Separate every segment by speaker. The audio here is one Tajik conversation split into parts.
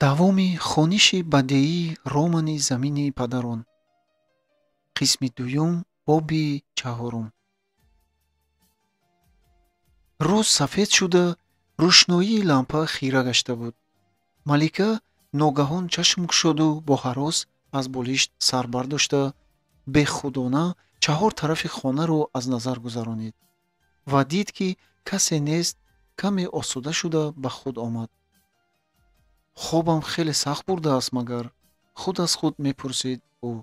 Speaker 1: давоми хониши бадеии романи замини падарон. қисми дуюм, боби чаҳорум. рӯз сафед шуда, рӯшноии лампа хира гашта буд. малика ногаҳон чашм кушоду бо ҳарос аз болишт сар бардошта, бехудона чаҳор тарафи хонаро аз назар гузаронид ва дид, ки касе нест. каме осуда шуда ба худ омад. хобам хеле сахт бурдааст магар? худ аз худ мепурсид ӯ.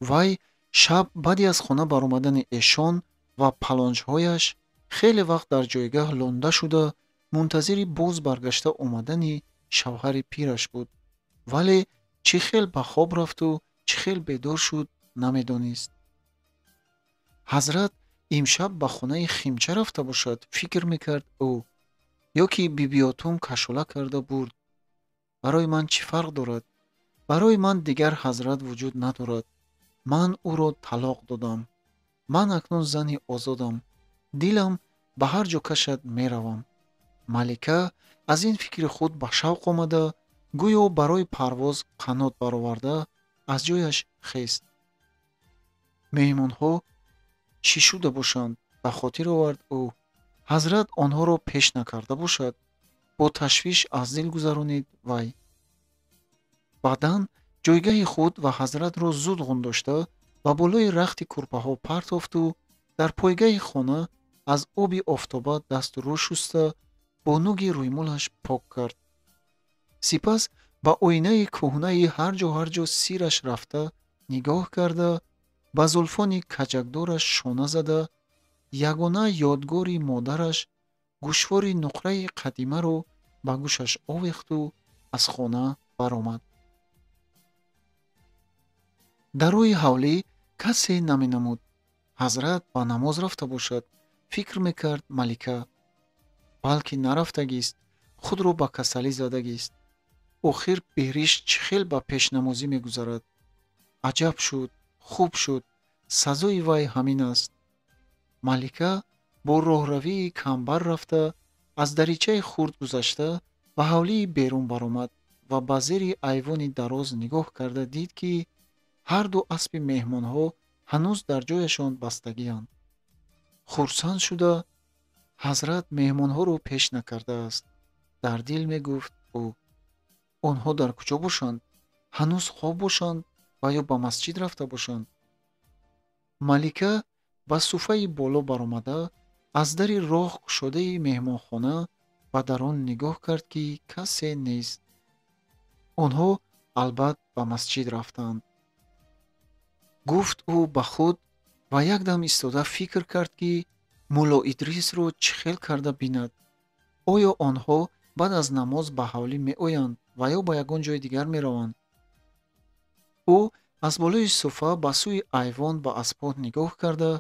Speaker 1: вай шаб баъди аз хона баромадани эшон ва палонҷҳояш хеле вақт дар ҷойгоҳ лонда шуда, мунтазири боз баргашта омадани шавҳари пираш буд, вале чӣ хел ба хоб рафту чӣ хел бедор шуд намедонист. ҳазрат имшаб ба хонаи химча рафта бошад, фикр мекард ӯ, ё ки бибиётум кашола карда бурд. барои ман чӣ фарқ дорад? барои ман дигар ҳазрат вуҷуд надорад. ман ӯро талоқ додам. ман акнун зани озодам. дилам ба ҳар ҷо кашад меравам. малика аз ин фикри худ ба шавқ омада, гӯё барои парвоз қанот бароварда, аз ҷояш хест. меҳмонҳо чӣ шуда бошанд? ба хотир овард ӯ. ҳазрат онҳоро пеш накарда бошад? бо ташвиш аз дил гузаронид вай. баъдан ҷойгоҳи худ ва ҳазратро зуд ғундошта, ба болои рахти курпаҳо партофту дар пойгаи хона аз оби офтоба дасту рӯ шуста, бо нуги рӯймолаш пок кард. сипас ба оинаи кӯҳнаи ҳарҷо сираш рафта нигоҳ карда, ба зулфони каҷакдораш шона зада, ягона ёдгори модараш гӯшвори нуқраи қадимаро ба гӯшаш овехту аз хона баромад. дар рӯи ҳавлӣ касе наменамуд. ҳазрат ба намоз рафта бошад, фикр мекард малика. балки нарафтагист, худро ба касалӣ задагист. охир бериш чӣ хел ба пешнамозӣ мегузарад? аҷаб шуд, хуб шуд, сазои вай ҳамин аст. малика бо роҳравии камбар рафта, аз даричаи хурд гузашта, ба ҳавлии берун баромад ва ба зери айвони дароз нигоҳ карда дид, ки ҳарду аспи меҳмонҳо ҳанӯз дар ҷояшон бастагианд. хурсанд шуда, ҳазрат меҳмонҳоро пеш накардааст. дар дил мегуфт ӯ. онҳо дар куҷо бошанд? ҳанӯз хоб бошанд ва ё ба масҷид рафта бошанд? малика ба суфаи боло баромада, аз дари роҳ кушодаи меҳмонхона ба дар он нигоҳ кард, ки касе нест. онҳо албат ба масҷид рафтанд. гуфт ӯ ба худ ва якдам истода фикр кард, ки мулло Идрисро чӣ хел карда бинад. оё онҳо баъд аз намоз ба ҳавлӣ меоянд ва ё ба ягон ҷои дигар мераванд? ӯ аз болои суфа ба сӯи айвон ба аспҳо нигоҳ карда,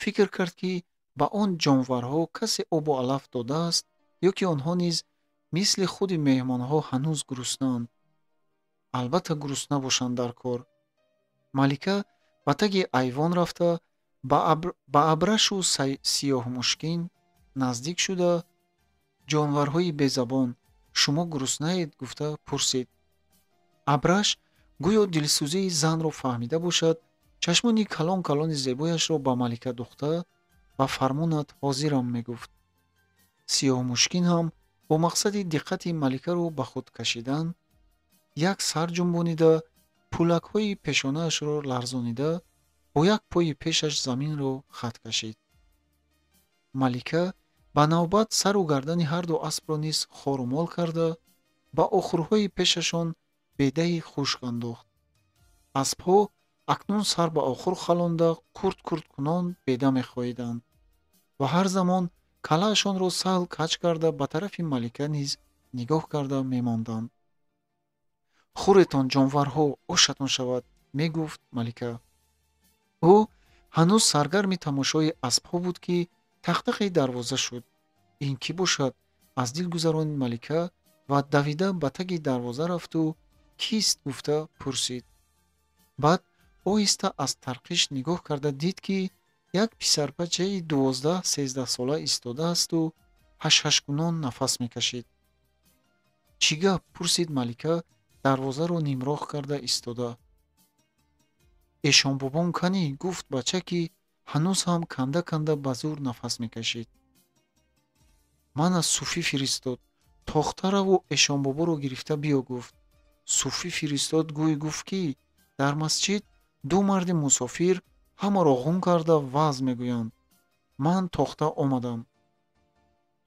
Speaker 1: фикр кард, ки ба он ҷонварҳо касе обу алаф додааст, ё ки онҳо низ мисли худи меҳмонҳо ҳанӯз гуруснанд. албатта гурусна бошанд дар кор. малика ба таги айвон рафта, ба абрашу сиёҳмушкин наздик шуда, ҷонварҳои безабон, шумо гуруснаед? гуфта пурсид. абраш гӯё дилсӯзии занро фаҳмида бошад, чашмони калон калони зебояшро ба малика духта, ба фармонат ҳозирам мегуфт. сиёҳмушкин ҳам бо мақсади диққати маликаро ба худ кашидан, як сар ҷунбонида, пӯлакҳои пешонаашро ларзонида, бо як пои пешаш заминро хат кашид. малика ба навбат сару гардани ҳарду аспро низ хорумол карда, ба охӯрҳои пешашон бедаи хушк андохт. аспҳо акнун сар ба охӯр халонда курт кунон беда мехоҳиданд ва ҳар замон калаашонро саҳл каҷ карда ба тарафи малика низ нигоҳ карда мемонданд. хуретон ҷонварҳо, ошатон шавад, мегуфт малика. ӯ ҳанӯз саргарми тамошои аспҳо буд, ки тақтақи дарвоза шуд. ин кӣ бошад? аз дил гузаронид малика ва давида ба таги дарвоза рафту кист гуфта пурсид. баъд оҳиста аз тарқиш нигоҳ карда дид, ки як писарбачаи 12-13 сола истодаасту ҳашҳашкунон нафас мекашид. чӣ гап? Пурсид малика дарвозаро нимроҳ карда истода. Эшонбобом канӣ? Гуфт бача, ки ҳанӯз ҳам канда канда ба зур нафас мекашид. Ман аз суфӣ фиристод. Тохта раву эшонбоборо гирифта биё, гуфт. Суфӣ фиристод гӯй гуфт, ки дар масҷид ду марди мусофир ҳамаро ғун карда ваъз мегӯянд. Ман тохта омадам.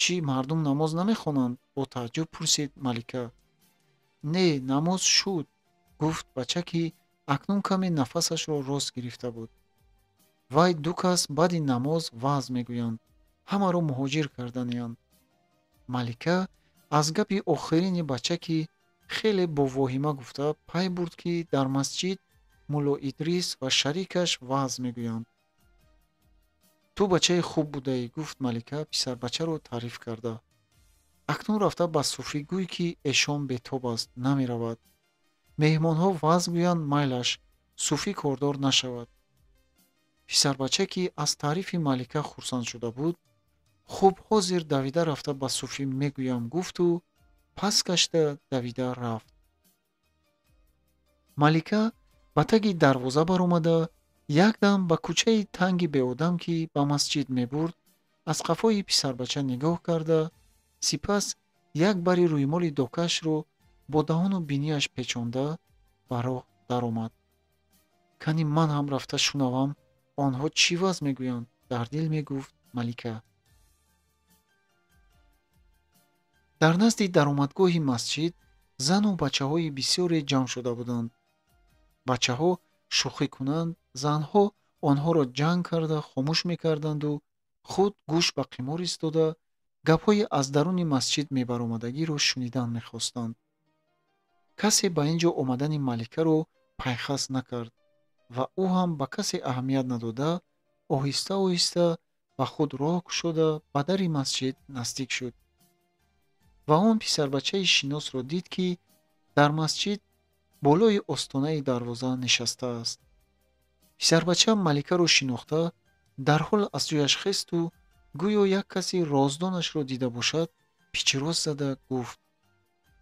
Speaker 1: Чӣ, мардум намоз намехонанд? Бо тааҷҷуб пурсид малика. Не, намоз шуд, гуфт бача, ки акнун каме нафасашро рост гирифта буд. Вай ду кас баъди намоз ваъз мегӯянд. Ҳамаро муҳоҷир карданиянд. малика аз гапи охирини бача, ки хеле бо воҳима гуфта, пай бурд, ки дар масҷид мулло Идрис ва шарикаш ваъз мегӯянд. Ту бачаи хуб будаӣ, гуфт малика писарбачаро таъриф карда. акнун рафта ба суфӣ гӯй, ки эшон бетоб аст, намеравад. меҳмонҳо ваъз гӯянд, майлаш, суфӣ кордор нашавад. писарбача, ки аз таърифи малика хурсанд шуда буд, хуб ҳозир давида рафта ба суфӣ мегӯям, гуфту пас кашта давида рафт. малика ба таги дарвоза баромада, якдам ба кӯчаи танги беодам, ки ба масҷид мебурд, аз қафои писарбача нигоҳ карда, сипас як бари рӯймоли докашро бо даҳону бинияш печонда ба роҳ даромад. Кани ман ҳам рафта шунавам, онҳо чӣ ваъз мегӯянд, дар дил мегуфт малика. дар назди даромадгоҳи масҷид зану бачаҳои бисёре ҷамъ шуда буданд. бачаҳо шӯхӣ кунанд, занҳо онҳоро ҷанг карда хомӯш мекарданду худ гӯш ба қимор истода, гапҳои аз даруни масҷид мебаромадагиро шунидан мехостанд. касе ба ин ҷо омадани маликаро пайхас накард ва ӯ ҳам ба касе аҳамият надода, оҳиста оҳиста ба худ роҳ кушода ба дари масҷид наздик шуд. ва он писарбачаи шиносро дид, ки дар масҷид болои остонаи дарвоза нишастааст. писарбача маликаро шинохта, дарҳол аз ҷояш хесту гӯё як каси роздонашро дида бошад, пичирост зада гуфт.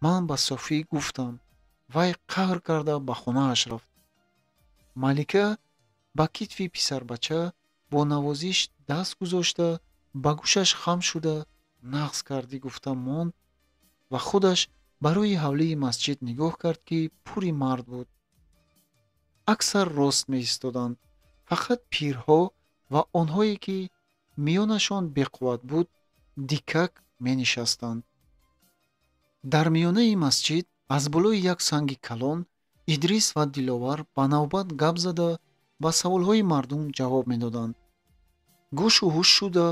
Speaker 1: ман ба Софӣ гуфтам. Вай қаҳр карда ба хонааш рафт. малика ба китфи писарбача бо навозиш даст гузошта, ба гӯшаш хам шуда нағз кардӣ гуфта монд ва худаш ба рӯи ҳавлии масҷид нигоҳ кард, ки пури мард буд. аксар рост меистоданд. фақат пирҳо ва онҳое, ки миёнашон беқувват буд, дикак менишастанд. дар миёнаи масҷид аз болои як санги калон Идрис ва Диловар ба навбат гап зада ба саволҳои мардум ҷавоб медоданд. гӯшу ҳуш шуда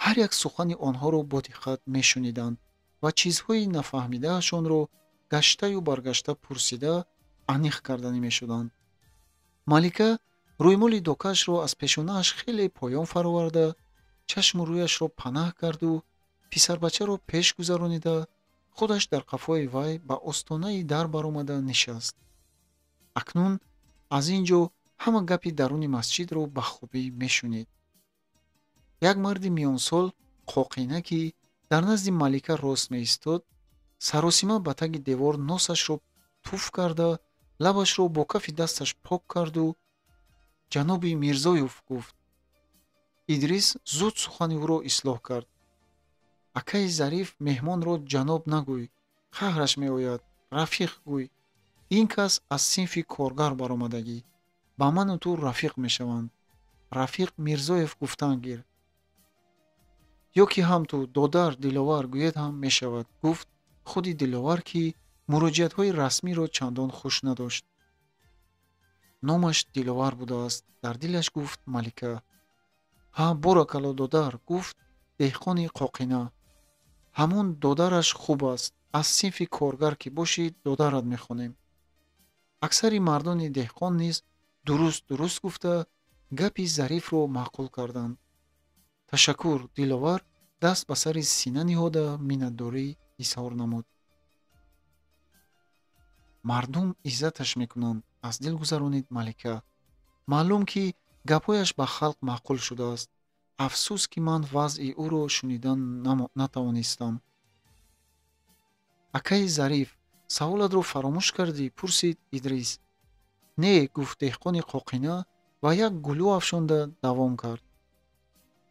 Speaker 1: ҳар як сухани онҳоро бо диққат мешуниданд ва чизҳои нафаҳмидаашонро гаштаю баргашта пурсида аниқ карданӣ мешуданд. малика рӯймоли докашро аз пешонааш хеле поён фароварда, чашму рӯяшро панаҳ карду писарбачаро пеш гузаронида, худаш дар қафои вай ба остонаи дар баромада нишаст. акнун аз ин ҷо ҳама гапи даруни масҷидро ба хубӣ мешунид. як марди миёнсол қоқина, ки дар назди малика рост меистод, саросима ба таги девор носашро туф карда, лабашро бо кафи дасташ пок карду ҷаноби Мирзоёв гуфт. Идрис зуд сухани ӯро ислоҳ кард. акаи зариф меҳмонро ҷаноб нагӯй, қаҳраш меояд, рафиқ гӯй. ин кас аз синфи коргар баромадагӣ, ба ману ту рафиқ мешаванд. рафиқ Мирзоев гуфтан гир. ё ки ҳам ту додар Диловар гӯед ҳам мешавад, гуфт худи Диловар, ки муроҷиатҳои расмиро чандон хуш надошт. номаш Диловар будааст, дар дилаш гуфт малика. ҳа, боракалло додар, гуфт деҳқони қоқина. ҳамон додараш хуб аст, аз синфи коргар ки бошӣ додарат мехонем. аксари мардони деҳқон низ дуруст гуфта гапи зарифро маъқул карданд. ташаккур, Диловар даст ба сари сина ниҳода миннатдорӣ изҳор намуд. мардум иззаташ мекунанд, аз дил гузаронид малика. маълум, ки гапҳояш ба халқ маъқул шудааст. афсӯс, ки ман вазъи ӯро шунидан натавонистам. акаи зариф, саволатро фаромӯш кардӣ? Пурсид Идрис. Не, гуфт деҳқони қоқина ва як гулӯ афшонда давом кард.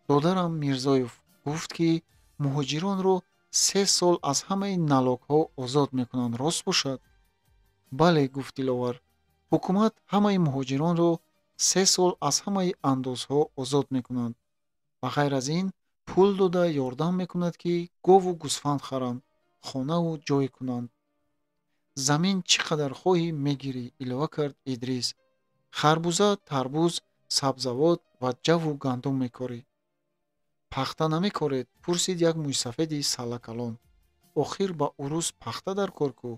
Speaker 1: додарам Мирзоев гуфт ки муҳоҷиронро 3 сол аз ҳамаи налогҳо озод мекунанд. Рост бошад? бале, гуфт Диловар. ҳукумат ҳамаи муҳоҷиронро 3 сол аз ҳамаи андозҳо озод мекунанд. ва ғайр аз ин пул дода ёрдам мекунад ки гову гӯсфанд харанд, хонаву ҷой кунанд. замин чӣ қадар хоҳӣ мегирӣ, илова кард Идрис. харбуза, тарбуз, сабзавот ва ҷаву гандум мекорӣ. пахта намекоред? Пурсид як мӯйсафеди саллакалон. охир ба урус пахта дар кор кӯ?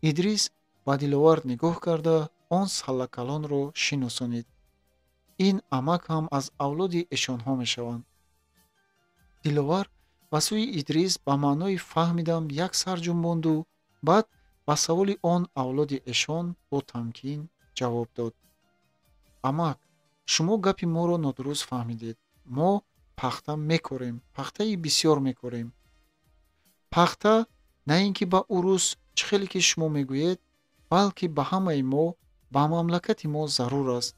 Speaker 1: Идрис ба Диловар нигоҳ карда он саллакалонро шиносонид. ин амак ҳам аз авлоди эшонҳо мешаванд. Диловар ба сӯи Идрис ба маънои фаҳмидам як сар ҷунбонду баъд ба саволи он авлоди эшон бо тамкин ҷавоб дод. амак, шумо гапи моро нодуруст фаҳмидед. мо пахта мекорем, пахтаи бисёр мекорем. пахта на ин ки ба урус чӣ хеле ки шумо мегӯед, балки ба ҳамаи мо, ба мамлакати мо зарур аст.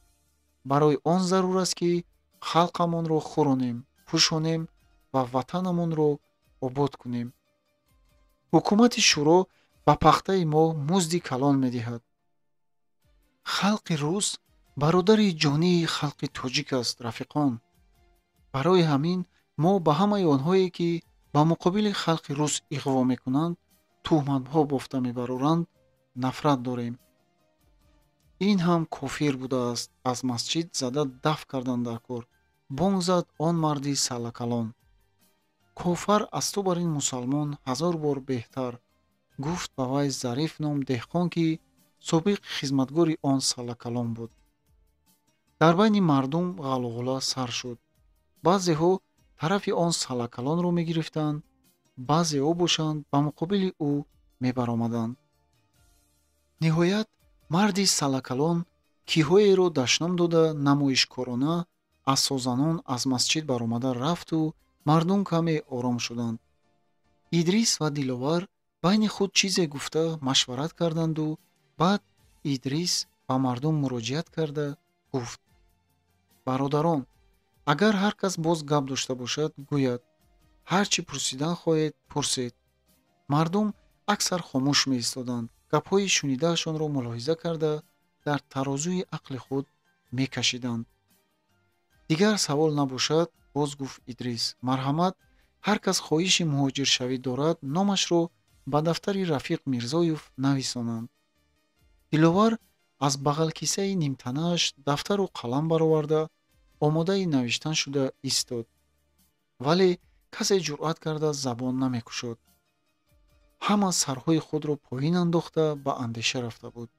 Speaker 1: барои он зарур аст ки халқамонро хӯронем, пӯшонем ва ватанамонро обод кунем. ҳукумати шӯро ба пахтаи мо музди калон медиҳад. халқи рус бародари ҷонии халқи тоҷик аст, рафиқон. барои ҳамин мо ба ҳамаи онҳое ки ба муқобили халқи рус иғво мекунанд, тӯҳматҳо бофта мебароранд, нафрат дорем. ин ҳам кофир будааст. аз масҷид зада даф карданд дар кор. бонг зад он марди саллакалон. кофар аз ту бар ин мусалмон 1000 бор беҳтар, гуфт ба вай Зариф ном деҳқон ки собиқ хизматгори он саллакалон буд. дар байни мардум ғалуғула сар шуд. баъзеҳо тарафи он саллакалонро мегирифтанд, баъзеҳо бошанд ба муқобили ӯ мебаромаданд. ниҳоят марди саллакалон киҳоеро дашном дода намоишкорона асозанон аз масҷид баромада рафту мардум каме ором шуданд. Идрис ва Диловар байни худ чизе гуфта машварат карданду баъд Идрис ба мардум муроҷиат карда гуфт: бародарон, агар ҳар кас боз гап дошта бошад, гӯяд. ҳар чӣ пурсидан хоҳед, пурсед. мардум аксар хомӯш меистоданд. гапҳои шунидаашонро мулоҳиза карда дар тарозуи ақли худ мекашиданд. дигар савол набошад, боз гуфт Идрис. марҳамат, ҳар кас хоҳиши муҳоҷиршавӣ дорад, номашро ба дафтари Рафиқ Мирзоев нависонанд. Диловар аз бағалкисаи нимтанааш дафтару қалам бароварда омодаи навиштан шуда истод. вале касе ҷуръат карда забон намекушод. ҳама сарҳои худро поин андохта ба андеша рафта буд.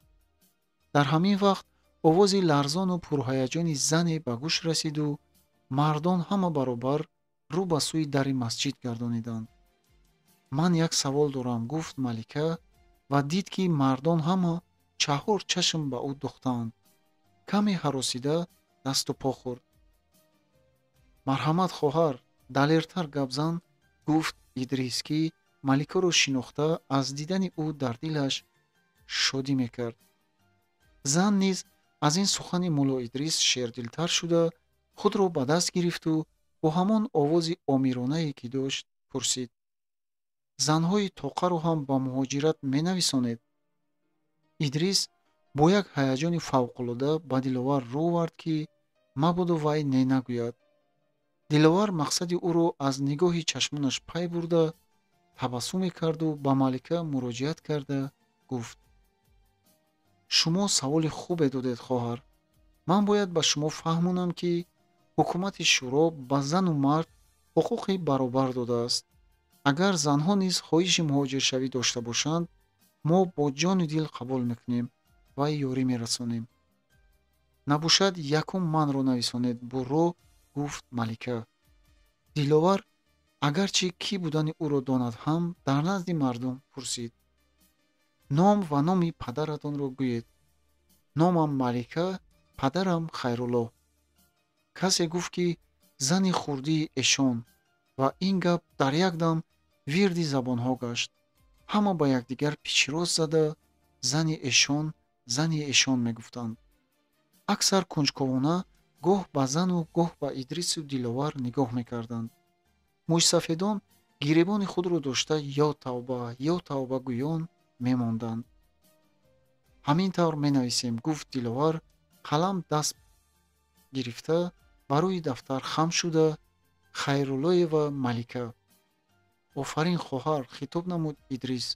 Speaker 1: дар ҳамин вақт овози ларзону пурҳаяҷони зане ба гӯш расиду мардон ҳама баробар рӯ ба сӯи дари масҷид гардониданд. ман як савол дорам, гуфт Малика ва дид ки мардон ҳама чаҳор чашм ба ӯ духтаанд. каме ҳаросида дасту по хӯрд. марҳамат хоҳар, далертар гап зан, гуфт Идрис ки Маликаро шинохта аз дидани ӯ дар дилаш шодӣ мекард. зан низ аз ин сухани мулло Идрис шердилтар шуда худро ба даст гирифту бо ҳамон овози омиронае ки дошт пурсид: занҳои тоқаро ҳам ба муҳоҷират менависонед? Идрис бо як ҳаяҷони фавқулода ба Диловар рӯ овард ки мабодо вай не нагӯяд. Диловар мақсади ӯро аз нигоҳи чашмонаш пай бурда табассуме карду ба Малика муроҷиат карда гуфт: шумо саволи хубе додед, хоҳар. ман бояд ба шумо фаҳмонам ки ҳукумати шӯро ба зану мард ҳуқуқи баробар додааст. агар занҳо низ хоҳиши муҳоҷиршавӣ дошта бошанд, мо бо ҷону дил қабул мекунем ва ёрӣ мерасонем. набошад якум манро нависонед бурро, гуфт Малика. Диловар агарчи кӣ будани ӯро донад ҳам дар назди мардум пурсид: ном ва номи падаратонро гӯед. номам Малика, падарам Хайрулло. касе гуфт ки зани хурдии эшон ва ин гап дар як дам вирди забонҳо гашт. ҳама ба якдигар пичирос зада зани эшон мегуфтанд. аксар кунҷковона гоҳ ба зану гоҳ ба Идрису Диловар нигоҳ мекарданд. мӯйсафедон гиребони худро дошта ё тавба гӯён мемонданд. ҳамин тавр менависем, гуфт Диловар, қалам даст гирифта ба рӯи дафтар хам шуда. Хайруллоева Малика. офарин хоҳар, хитоб намуд Идрис.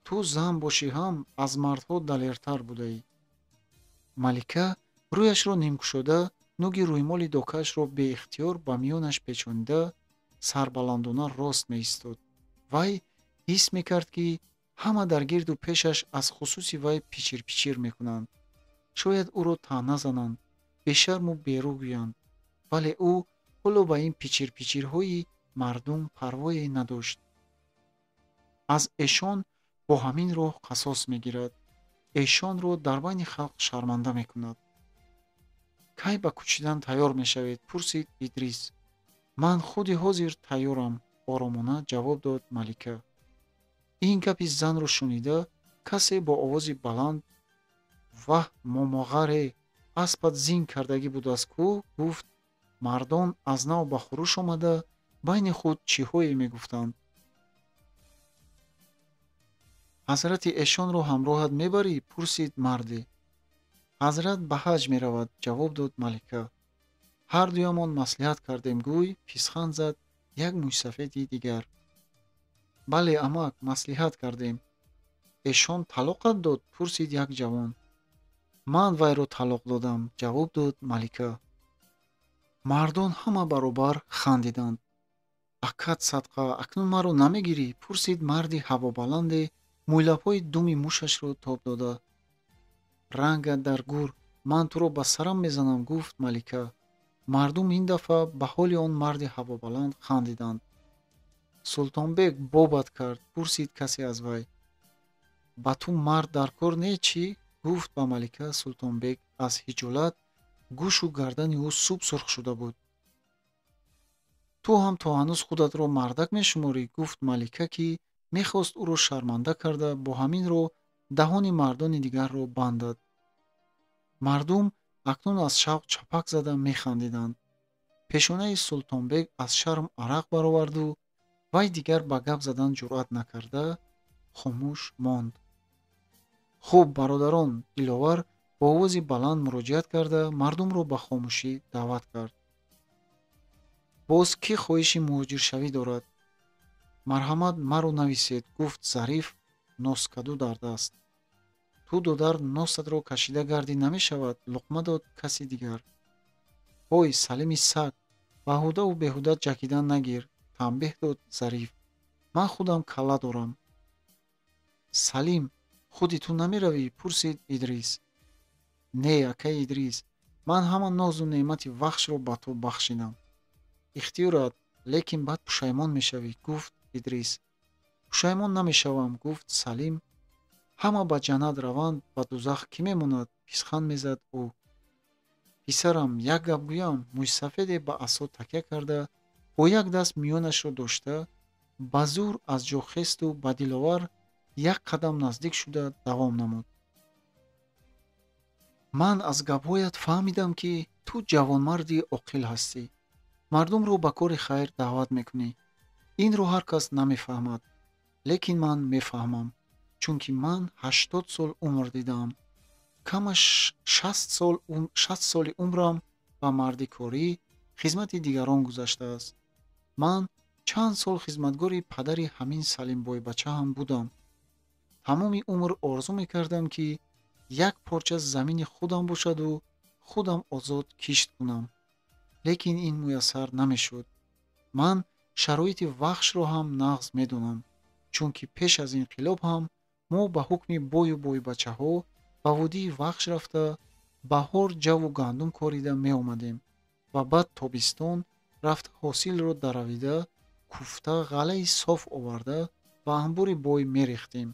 Speaker 1: ту зан бошӣ ҳам аз мардҳо далертар будаӣ. Малика рӯяшро нимкушода, нӯги рӯймоли докаашро беихтиёр ба миёнаш печонида, сарбаландона рост меистод. вай ҳис мекард, ки ҳама дар гирду пешаш аз хусуси вай пичир-пичир мекунанд. шояд ӯро таъна зананд, бешарму берӯ гӯянд. вале ӯ ҳоло ба ин пичир-пичирҳои мардум парвое надошт. аз эшон бо ҳамин роҳ қасос мегирад. эшонро дар байни халқ шарманда мекунад. кай ба кӯчидан тайёр мешавед? пурсид Идрис. ман худи ҳозир тайёрам, оромона ҷавоб дод Малика. ин гапи занро шунида, касе бо овози баланд ваҳ момоғаре, аспат зин кардагӣ будааст кӯ? гуфт. мардон аз нав ба хурӯш омада байни худ чиҳое мегуфтанд. ҳазрати эшонро ҳамроҳат мебарӣ? пурсид марде. ҳазрат ба ҳаҷ меравад, ҷавоб дод Малика. ҳардуямон маслиҳат кардем, гӯй, писханд зад як мӯйсафеди дигар. бале амак, маслиҳат кардем. эшон талоқат дод? пурсид як ҷавон. ман вайро талоқ додам, ҷавоб дод Малика. мардон ҳама баробар хандиданд. акат садқа, акнун маро намегирӣ? пурсид марди ҳавобаланде, мӯйлабҳои думи мушашро тоб дода. рангат дар гур, ман туро ба сарам мезанам, гуфт Малика. мардум ин дафъа ба ҳоли он марди ҳавобаланд хандиданд. султонбек бобат кард? пурсид касе аз вай. ба ту мард дар кор не чӣ? гуфт ба Малика Султонбек. аз ҳиҷолат гӯшу гардани ӯ суб сурх шуда буд. ту ҳам то ҳанӯз худатро мардак мешуморӣ? гуфт Малика, ки мехост ӯро шарманда карда бо ҳамин роҳ даҳони мардони дигарро бандад. мардум акнун аз шавқ чапак зада механдиданд. пешонаи Султонбек аз шарм арақ бароварду вай дигар ба гап задан ҷуръат накарда хомӯш монд. хуб бародарон, Диловар бо овози баланд муроҷиат карда мардумро ба хомӯшӣ даъват кард. боз кӣ хоҳиши муҳоҷиршавӣ дорад? марҳамат маро нависед, гуфт Зариф носкаду дар даст. ту додар носатро кашида гардӣ намешавад, луқма дод каси дигар. ҳой Салими саг, баҳудаву беҳуда ҷакидан нагир, танбеҳ дод Зариф. ман худам калла дорам. Салим, худи ту намеравӣ? пурсид Идрис. не, акай Идрис, ман ҳама нозу неъмати вахшро ба ту бахшидам. ихтиёрат, лекин баъд пушаймон мешавӣ, гуфт Идрис. пушаймон намешавам, гуфт Салим. ҳама ба ҷаннат раванд, ба дузах кӣ мемонад? писханд мезад ӯ. писарам, як гап гӯям. мӯйсафеде ба асо такя карда, бо як даст миёнашро дошта, ба зур аз ҷо хесту ба Диловар як қадам наздик шуда давом намуд. ман аз гапҳоят фаҳмидам, ки ту ҷавонмарди оқил ҳастӣ. мардумро ба кори хайр даъват мекунӣ. инро ҳар кас намефаҳмад, лекин ман мефаҳмам, чунки ман 80 сол умр дидаам. камаш 60 соли умрам ба мардикорӣ, хизмати дигарон гузаштааст. ман чанд сол хизматгори падари ҳамин Салимбойбача ҳам будам. тамоми умр орзу мекардам, ки як порча замини худам бошаду худам озод кишт кунам. лекин ин муяссар намешуд. ман шароити вахшро ҳам нағз медонам, чунки пеш аз инқилоб ҳам мо ба ҳукми бою бойбачаҳо ба водии вахш рафта, баҳор ҷаву гандум корида меомадем ва баъд тобистон рафта ҳосилро даравида, куфта ғалаи соф оварда ба анбори бой мерехтем.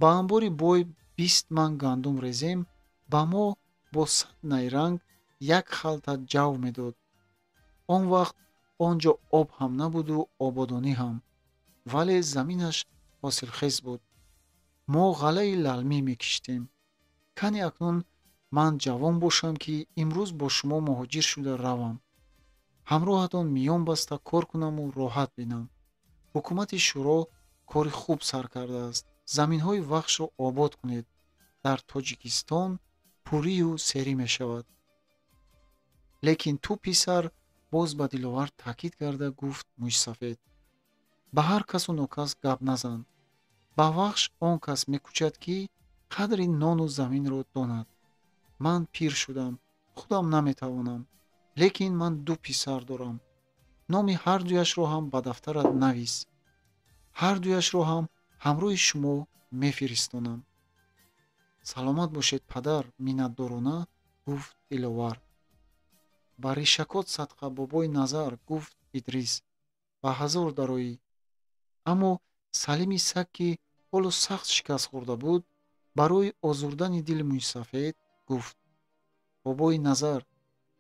Speaker 1: ба анбори бой 20 ман гандум резем, ба мо бо 100 найранг як халта ҷав медод. он вақт он ҷо об ҳам набуду ободонӣ ҳам, вале заминаш ҳосилхез буд. мо ғалаи лалмӣ мекиштем. кане акнун ман ҷавон бошам, ки имрӯз бо шумо муҳоҷир шуда равам. ҳамроҳатон миён баста кор кунаму роҳат бинам. ҳукумати шӯро кори хуб сар кардааст. заминҳои вахшро обод кунед. дар Тоҷикистон пурию серӣ мешавад. лекин ту писар, боз ба Диловар таъкид карда гуфт Мӯйсафед: ба ҳар касу нокас гап назан. ба вахш он кас мекӯчад, ки қадри нону заминро донад. ман пир шудам, худам наметавонам. лекин ман ду писар дорам. номи ҳардуяшро ҳам ба дафтарат навис. ҳардуяшро ҳам ҳамроҳи шумо мефиристонам. саломат бошед, падар, миннатдорона гуфт Диловар. ба ришакот садқа, бобои Назар, гуфт Идрис. ба ҳазор дароӣ. аммо Салими саг, ки ҳоло сахт шикаст хӯрда буд, барои озурдани дили Мӯйсафед гуфт: бобои Назар,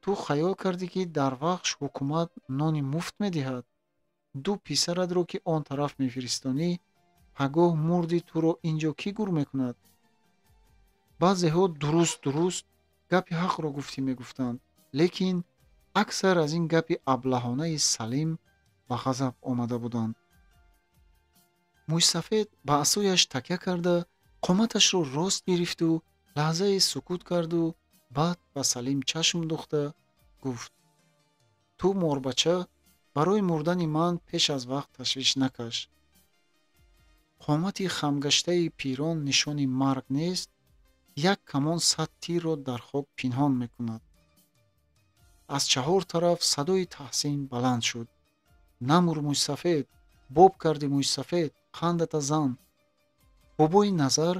Speaker 1: ту хаёл кардӣ, ки дар вахш ҳукумат нони муфт медиҳад? ду писаратро, ки он тараф мефиристонӣ, пагоҳ мурди туро ин ҷо кӣ гур мекунад? баъзеҳо дуруст гапи ҳақро гуфтӣ мегуфтанд, лекин аксар аз ин гапи аблаҳонаи Салим ба ғазаб омада буданд. Мӯйсафед ба асояш такя карда, қоматашро рост гирифту лаҳзае сукут карду баъд ба Салим чашм духта гуфт: ту морбача, барои мурдани ман пеш аз вақт ташвиш накаш. қомати хамгаштаи пирон нишони марг нест, як камон 100 тирро дар хок пинҳон мекунад. аз чаҳор тараф садои таҳсин баланд шуд: намур Мӯйсафед, боб карди Мӯйсафед, қандата зан. бобои Назар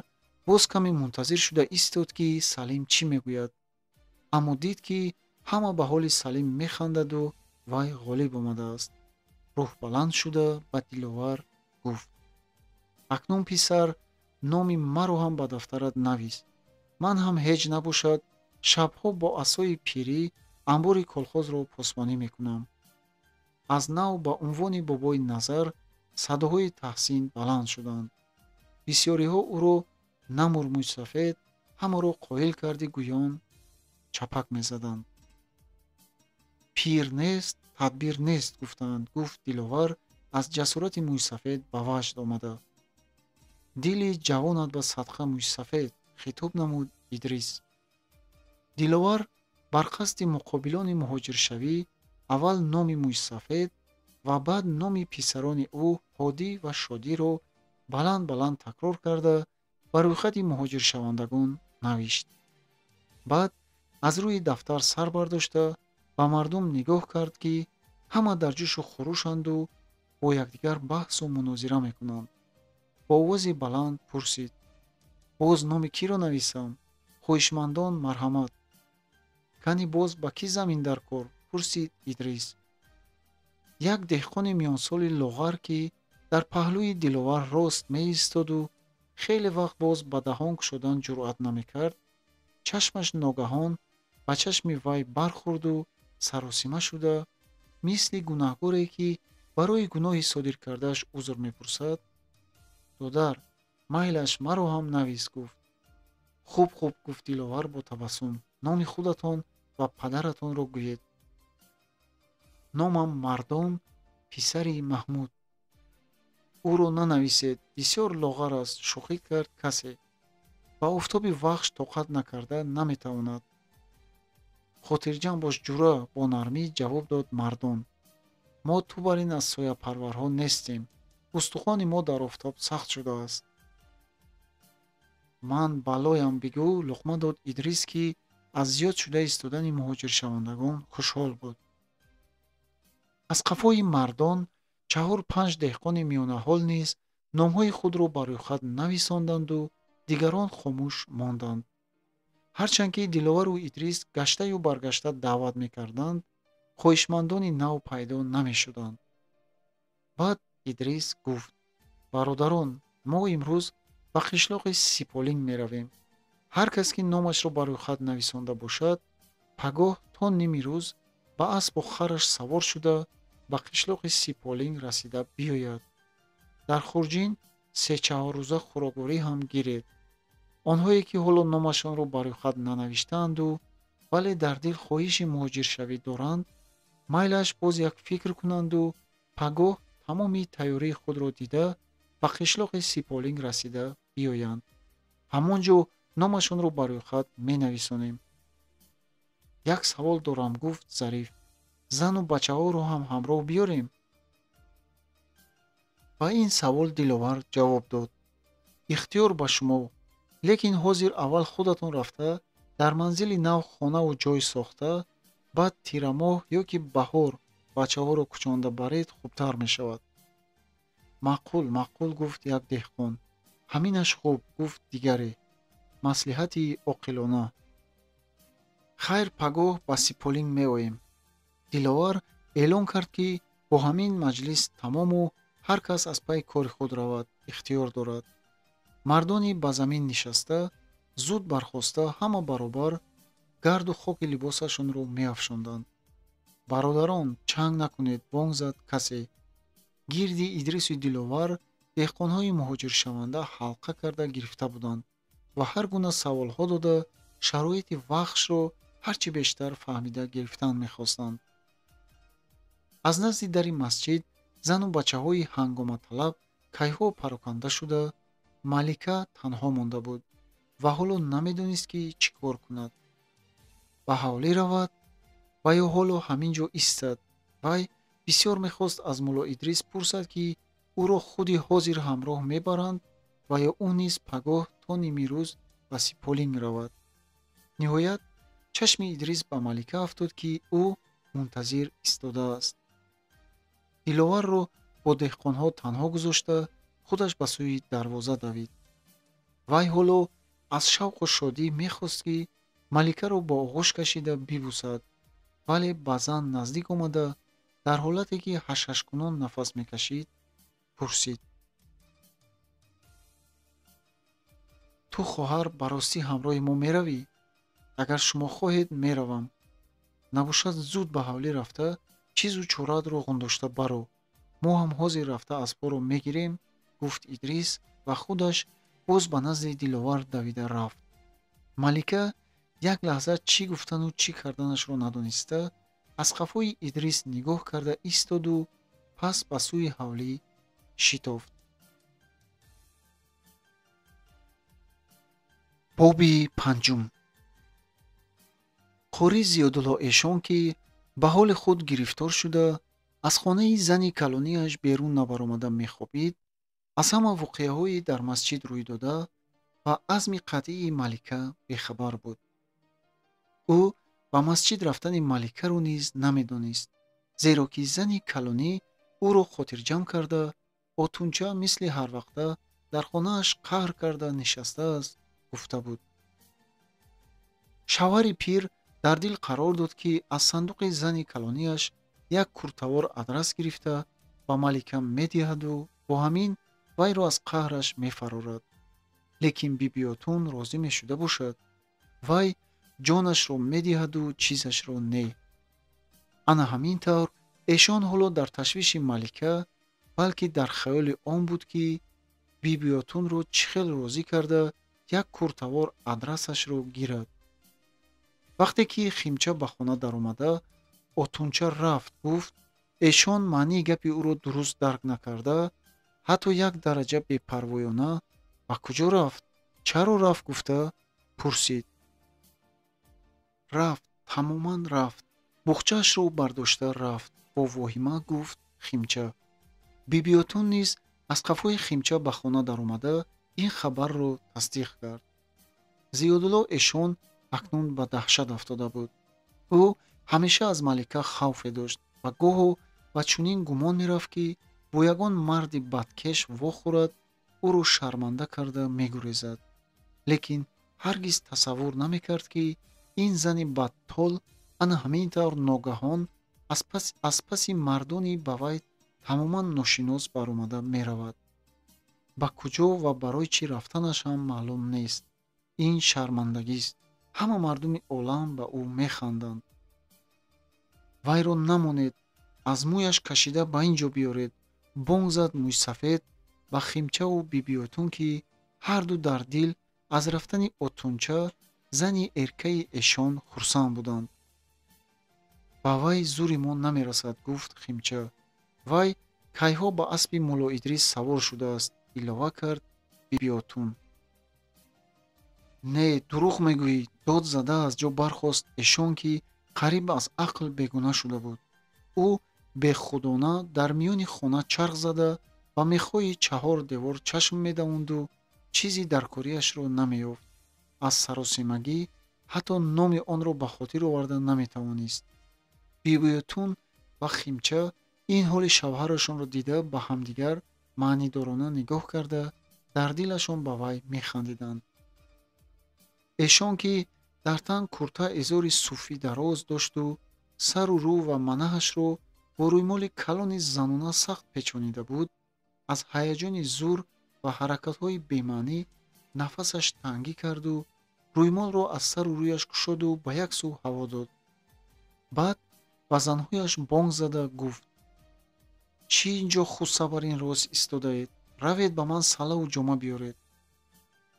Speaker 1: боз каме мунтазир шуда истод, ки Салим чӣ мегӯяд. аммо дид, ки ҳама ба ҳоли Салим механдаду вай ғолиб омадааст. рӯҳ баланд шуда ба Диловар гуфт: акнун писар, номи маро ҳам ба дафтарат навис. ман ҳам ҳеҷ набошад, шабҳо бо асои пирӣ амбори колхозро посбонӣ мекунам. аз нав ба унвони бобои Назар садоҳои таҳсин баланд шуданд. бисёриҳо ӯро намур Мӯйсафед, ҳамаро қоил карди гӯён чапак мезаданд. пир нест, тадбир нест гуфтанд, гуфт Диловар аз ҷасорати Мӯйсафед ба ваҷд омада. дили ҷавонат ба садқа Мӯйсафед, хитоб намуд Идрис. Диловар бар қасди муқобилони муҳоҷиршавӣ аввал номи Мӯйсафед ва баъд номи писарони ӯ Ҳодӣ ва Шодиро баланд такрор карда ба рӯйхати муҳоҷиршавандагон навишт. баъд аз рӯи дафтар сар бардошта ба мардум нигоҳ кард, ки ҳама дар ҷӯшу хурӯшанду бо якдигар баҳсу мунозира мекунанд. бо овози баланд пурсид: боз номи киро нависам? хоҳишмандон марҳамат. кани боз ба кӣ замин дар кор? пурсид Идрис. як деҳқони миёнсоли лоғар, ки дар паҳлӯи Диловар рост меистоду хеле вақт боз ба даҳон кушодан ҷуръат намекард, чашмаш ногаҳон ба чашми вай бархӯрду саросима шуда, мисли гунаҳгоре, ки барои гуноҳи содир кардааш узр мепурсад: додар, майлаш, маро ҳам навис, гуфт. хуб, гуфт Диловар бо табассум, номи худатон ва падаратонро гӯед. номам Мардон, писари Маҳмуд. ӯро нанависед, бисёр лоғар аст, шӯхӣ кард касе. ба офтоби вахш тоқат накарда наметавонад. хотирҷам бош ҷура, бо нармӣ ҷавоб дод Мардон. мо ту бар ин аз сояпарварҳо нестем. устухони мо дар офтоб сахт шудааст. ман балоям бигӯ, луқма дод Идрис, ки аз зиёд шуда истодани муҳоҷиршавандагон хушҳол буд. аз қафои Мардон 4-5 деҳқони миёнаҳол низ номҳои худро ба рӯйхат нависонданду дигарон хомӯш монданд. ҳарчанд ки Диловару Идрис гаштаю баргашта даъват мекарданд, хоҳишмандони нав пайдо намешуданд. баъд Идрис гуфт: бародарон, мо имрӯз ба қишлоқи Сиполинг меравем. ҳар кас, ки номашро ба рӯйхат нависонда бошад, пагоҳ то ними рӯз ба аспу хараш савор шуда ба қишлоқи Сиполинг расида биёяд. дар Хурҷин 3-4 рӯза хӯрокворӣ ҳам гиред. онҳое ки ҳоло номашонро барои хат нанавиштаанду вале дар дил хоҳиши муҳоҷиршавӣ доранд, майлаш боз як фикр кунанду пагоҳ тамоми тайёрии худро дида ба қишлоқи Сиполинг расида биёянд. ҳамон ҷо номашонро барои хат менависонем. як савол дорам, гуфт Зариф. зану бачаҳоро ҳам ҳамроҳ биёрем? ба ин савол Диловар ҷавоб дод. ихтиёр ба шумо. лекин ҳозир аввал худатон рафта дар манзили нав хонаву ҷой сохта, баъд тирамоҳ ё ки баҳор бачаҳоро кучонда баред хубтар мешавад. маъқул, маъқул, гуфт як деҳқон. ҳаминаш хуб, гуфт дигаре. маслиҳати оқилона. хайр, пагоҳ ба Сиполинг меоем. Диловар эълон кард ки бо ҳамин маҷлис тамому ҳар кас аз пай кори худ равад, ихтиёр дорад. мардони ба замин нишаста, зуд бархоста ҳама баробар гарду хоки либосашонро меафшонданд. бародарон, чанг накунед, бонг зад касе. гирди Идрису Диловар деҳқонҳои муҳоҷиршаванда ҳалқа карда гирифта буданд ва ҳар гуна саволҳо дода шароити вахшро ҳарчи бештар фаҳмида гирифтан мехостанд. аз назди дари масҷид зану бачаҳои ҳангоматалаб кайҳо пароканда шуда, Малика танҳо монда буд ва ҳоло намедонист ки чӣ кор кунад. ба ҳавлӣ равад ва ё ҳоло ҳамин ҷо истад. вай бисёр мехост аз мулло Идрис пурсад ки ӯро худи ҳозир ҳамроҳ мебаранд ва ё ӯ низ пагоҳ то ними рӯз ба Сиполинг равад. ниҳоят чашми Идрис ба Малика афтод ки ӯ мунтазир истодааст. Диловарро бо деҳқонҳо танҳо гузошта, худаш ба сӯи дарвоза давид. вай ҳоло аз шавқу шодӣ мехост ки Маликаро бо оғӯш кашида бибусад, вале ба зан наздик омада, дар ҳолате ки ҳашҳашкунон нафас мекашид, пурсид. ту хоҳар ба ростӣ ҳамроҳи мо меравӣ? агар шумо хоҳед, меравам. набошад зуд ба ҳавлӣ рафта чизу чораатро ғундошта баро. мо ҳам ҳозир рафта аспҳоро мегирем, гуфт Идрис ва худаш боз ба назди Диловар давида рафт. Малика як лаҳза чӣ гуфтану чӣ карданашро надониста, аз қафои Идрис нигоҳ карда истоду пас ба сӯи ҳавлӣ шитофт. боби панҷум. қори Зиёдулло Эшон ки ба ҳоли худ гирифтор шуда аз хонаи зани калонияш берун набаромада мехобид, аз ҳама воқеаҳои дар масҷид рӯйдода ва азми қатъии Малика бехабар буд. ӯ ба масҷид рафтани Маликаро низ намедонист, зеро ки зани калонӣ ӯро хотирҷамъ карда, отунча мисли ҳарвақта дар хонааш қаҳр карда нишастааст, гуфта буд. шавҳари пир дар дил қарор дод ки аз сандуқи зани калонияш як куртавор адрас гирифта ба Малика медиҳаду бо ҳамин вайро аз қаҳраш мефарорад. лекин Биби Отун розӣ мешуда бошад. вай ҷонашро медиҳаду чизашро не. ана ҳамин тавр Эшон ҳоло дар ташвиши Малика, балки дар хаёли он буд ки Биби Отунро чӣ хел розӣ карда як куртавор адрасашро гирад. вақте ки Химча ба хона даромада, Отунча рафт гуфт, Эшон маънии гапи ӯро дуруст дарк накарда, ҳатто як дараҷа бепарвоёна ба куҷо рафт? чаро рафт гуфта? пурсид. рафт, тамоман рафт. буғчаашро бардошта рафт, бо воҳима гуфт Химча. Биби Отун низ аз қафои Химча ба хона даромада ин хабарро тасдиқ кард. Зиёдулло Эшон акнун ба даҳшат афтода буд. ӯ ҳамеша аз Малика хавфе дошт ва гоҳо ба чунин гумон мерафт ки бо ягон марди бадкеш вохӯрад, ӯро шарманда карда мегурезад. лекин ҳаргиз тасаввур намекард ки ин зани бадтол ана ҳамин тавр ногаҳон аз паси мардони ба вай тамоман ношинос баромада меравад. ба куҷо ва барои чӣ рафтанаш ҳам маълум нест. ин шармандагист. ҳама мардуми олам ба ӯ механданд. вайро намонед, аз мӯяш кашида ба ин ҷо биёред. бонг зад мӯйсафед ба Химчаву Бибиётун, ки ҳарду дар дил аз рафтани Отунча, зани эркаи Эшон, хурсанд буданд. ба вай зури мо намерасад, гуфт Химча. Вай кайҳо ба аспи Мулло Идрис савор шудааст, илова кард Бибиётун. Не, дурӯғ мегӯӣ, дод зада аз ҷо бархост Эшон, ки қариб аз ақл бегуна шуда буд. ӯ бехудона дар миёни хона чарх зада ба мехҳои чаҳор девор чашм медавонду чизи даркориашро намеёфт. аз саросемагӣ ҳатто номи онро ба хотир оварда наметавонист. Бибиётун ва Химча ин ҳоли шавҳарашонро дида ба ҳамдигар маънидорона нигоҳ карда, дар дилашон ба вай механдиданд. Эшон, ки дар тан курта изори суфӣ дароз дошту сару рӯ ва манаҳашро бо рӯймоли калони занона сахт печонида буд, аз ҳаяҷони зур ва ҳаракатҳои бемаънӣ нафасаш тангӣ карду рӯймолро аз сару рӯяш кушоду ба як сӯ ҳаво дод. баъд ба занҳояш бонг зада гуфт: чӣ ин ҷо худсабарин рост истодаед? Равед ба ман салаву ҷома биёред.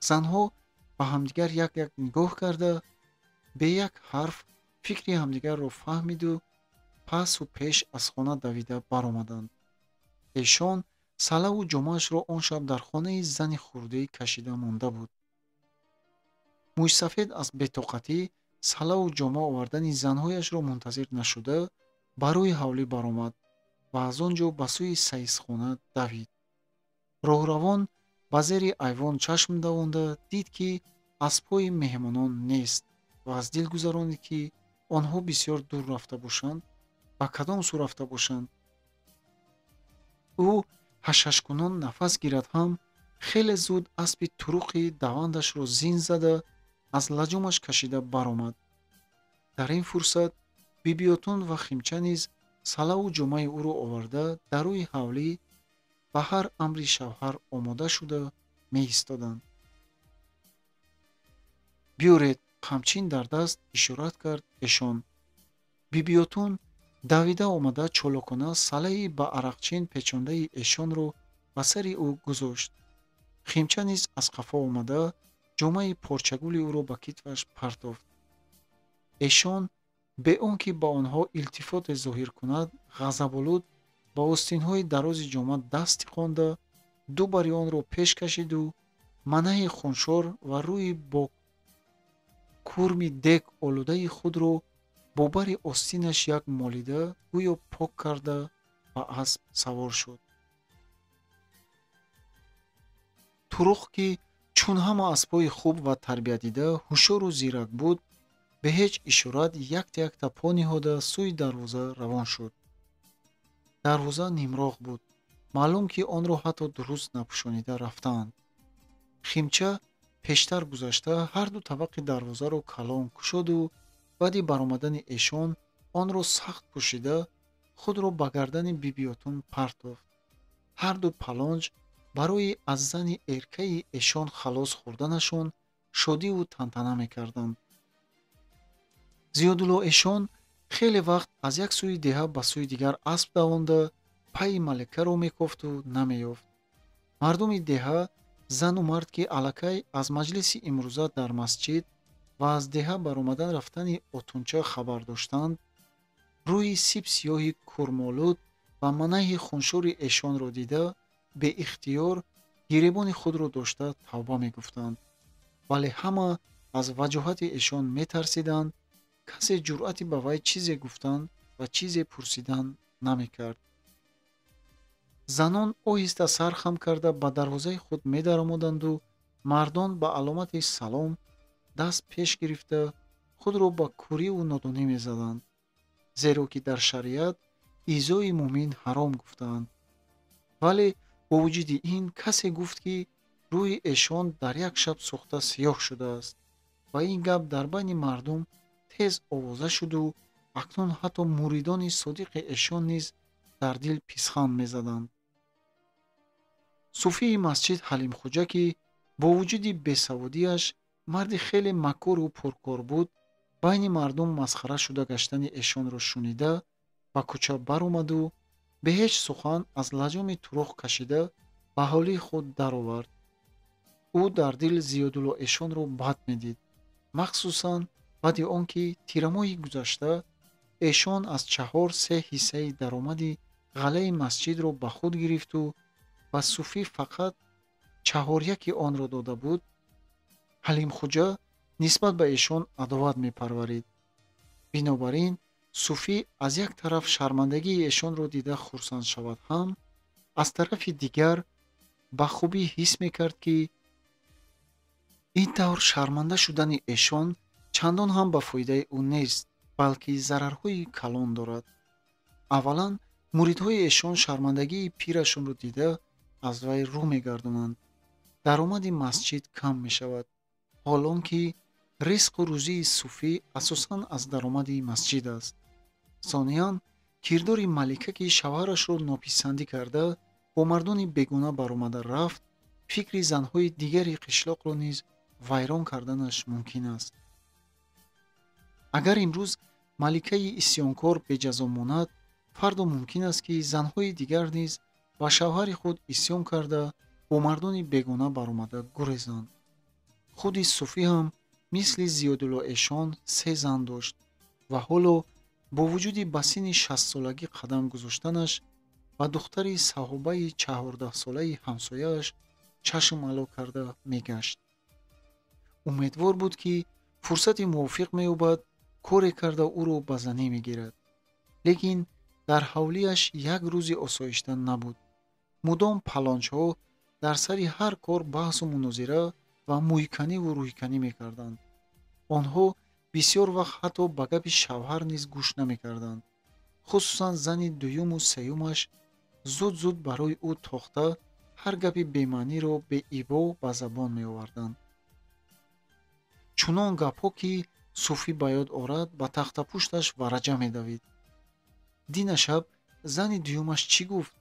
Speaker 1: занҳо ба ҳамдигар як нигоҳ карда, бе як ҳарф фикри ҳамдигарро фаҳмиду пасу пеш аз хона давида баромаданд. Эшон салаву ҷомаашро он шаб дар хонаи зани хурдӣ кашида монда буд. Мӯйсафед аз бетоқатӣ салаву ҷома овардани занҳояшро мунтазир нашуда, ба рӯи ҳавлӣ баромад ва аз он ҷо ба сӯи саизхона давид. роҳравон ба зери айвон чашм давонда дид, ки аспҳои меҳмонон нест ва аз дил гузаронид, ки онҳо бисёр дур рафта бошанд. ба кадом сӯ рафта бошанд? ӯ ҳашашкунон нафас гирад ҳам хеле зуд аспи туруқи давандашро зин зада аз лаҷомаш кашида баромад. дар ин фурсат Бибиётун ва Химча низ салаву ҷомаи ӯро оварда дар рӯи ҳавлӣ ба ҳар амри шавҳар омода шуда меистоданд. биёред, қамчин дар даст ишорат кард Эшон. Бибиётун давида омада чолокона салаи ба арақчин печондаи Эшонро ба сари ӯ гузошт. Химча низ аз қафо омада ҷомаи порчагули ӯро ба китфаш партофт. Эшон бе он ки ба онҳо илтифоте зоҳир кунад, ғазаболуд ба остинҳои дарози ҷома даст тиқонда, ду бари онро пеш кашиду манаҳи хуншор ва рӯи бо курми дег олудаи худро бо бари остинаш як молида гӯё пок карда ба асп савор шуд. туруқ, ки чун ҳама аспҳои хуб ва тарбиядида ҳушёру зирак буд, бе ҳеҷ ишорат якта по ниҳода сӯи дарвоза равон шуд. дарвоза нимроғ буд. маълум, ки онро ҳатто дуруст напӯшонида рафтаанд. Химча пештар гузашта ҳарду табақи дарвозаро калон кушоду баъди баромадани Эшон онро сахт пӯшида худро ба гардани Бибиётун партофт. ҳарду палонҷ барои аз зани эркаи Эшон халос хӯрданашон шодиву тантана мекарданд. Зиёдулло Эшон хеле вақт аз як сӯи деҳа ба сӯи дигар асп давонда пайи маликаро мекофту намеёфт. мардуми деҳа, зану мард, ки аллакай аз маҷлиси имрӯза дар масҷид ва аз деҳа баромадан рафтани Отунча хабар доштанд, рӯи сиб сиёҳи курмолуд ва манаҳи хуншори Эшонро дида беихтиёр гиребони худро дошта тавба мегуфтанд. вале ҳама аз ваҷоҳати Эшон метарсиданд. касе ҷуръати ба вай чизе гуфтан ва чизе пурсидан намекард. занон оҳиста сар хам карда ба дарвозаи худ медаромаданду мардон ба аломати салом даст пеш гирифта худро ба куриву нодонӣ мезаданд, зеро ки дар шариат изои муъмин ҳаром гуфтаанд. вале бо вуҷуди ин касе гуфт, ки рӯи Эшон дар як шаб сӯхта сиёҳ шудааст ва ин гап дар байни мардум тез овоза шуду акнун ҳатто муридони содиқи Эшон низ дар дил писханд мезаданд. суфии масҷид Ҳалимхоҷа, ки бо вуҷуди бесаводиаш марди хеле макору пуркор буд, байни мардум масхара шуда гаштани Эшонро шунида ба кӯча баромаду бе ҳеҷ сухан аз лаҷоми туруқ кашида ба ҳавлии худ даровард. ӯ дар дил Зиёдулло Эшонро бад медид, махсусан баъди он ки тирамоҳи гузашта Эшон аз 4/3 ҳиссаи даромади ғалаи масҷидро ба худ гирифту ба Суфӣ фақат 4/1 онро дода буд. Ҳалимхоҷа нисбат ба Эшон адоват мепарварид. Бинобар ин Суфӣ аз як тараф шармандагии Эшонро дида хурсанд шавад ҳам, аз тарафи дигар ба хубӣ ҳис мекард, ки ин тавр шарманда шудани Эшон чандон ҳам ба фоидаи ӯ нест, балки зарарҳои калон дорад. аввалан, муридҳои Эшон шармандагии пирашонро дида аз вай рӯ мегардонанд. даромади масҷид кам мешавад, ҳолон ки ризқу рӯзии Суфӣ асосан аз даромади масҷид аст. сониян, кирдори малика ки шавҳарашро нописандӣ карда бо мардони бегона баромада рафт, фикри занҳои дигари қишлоқро низ вайрон карданаш мумкин аст. агар имрӯз маликаи исьёнкор беҷазо монад, фардо мумкин аст ки занҳои дигар низ ба шавҳари худ исьён карда бо мардони бегона баромада гурезанд. худи Суфӣ ҳам мисли Зиёдулло Эшон 3 зан дошт ва ҳоло бо вуҷуди ба синни 60-солагӣ қадам гузоштанаш ба духтари саҳобаи 14-солаи ҳамсояаш чашм ало карда мегашт. умедвор буд, ки фурсати мувофиқ меёбад коре карда ӯро ба занӣ мегирад. лекин дар ҳавлияш як рӯзи осоишта набуд. мудом палончҳо дар сари ҳар кор баҳсу мунозира ва мӯйканиву рӯйканӣ мекарданд. онҳо бисёр вақт ҳатто ба гапи шавҳар низ гӯш намекарданд. хусусан зани дуюму сеюмаш зуд зуд барои ӯ тохта ҳар гапи бемаъниро беибо ба забон меоварданд. чунон гапҳо, ки Суфӣ ба ёд орад, ба тахтапушташ вараҷа медавид. дина шаб зани дуюмаш чӣ гуфт?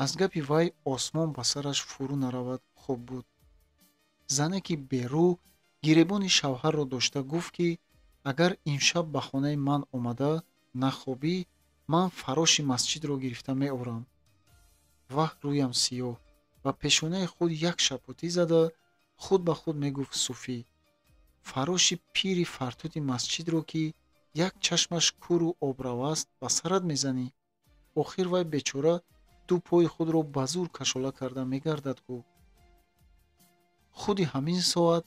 Speaker 1: аз гапи вай осмон ба сараш фурӯ наравад хуб буд. зане ки берӯ гиребони шавҳарро дошта гуфт, ки агар имшаб ба хонаи ман омада нахобӣ, ман фароши масҷидро гирифта меорам. ваҳ рӯям сиёҳ ва пешонаи худ як шапотӣ зада худ ба худ мегуфт Суфӣ: фароши пири фартоти масҷидро, ки як чашмаш куру обрав аст, ба сарат мезанӣ? охир вай бечора ду пои худро ба зур кашола карда мегардад гӯ. худи ҳамин соат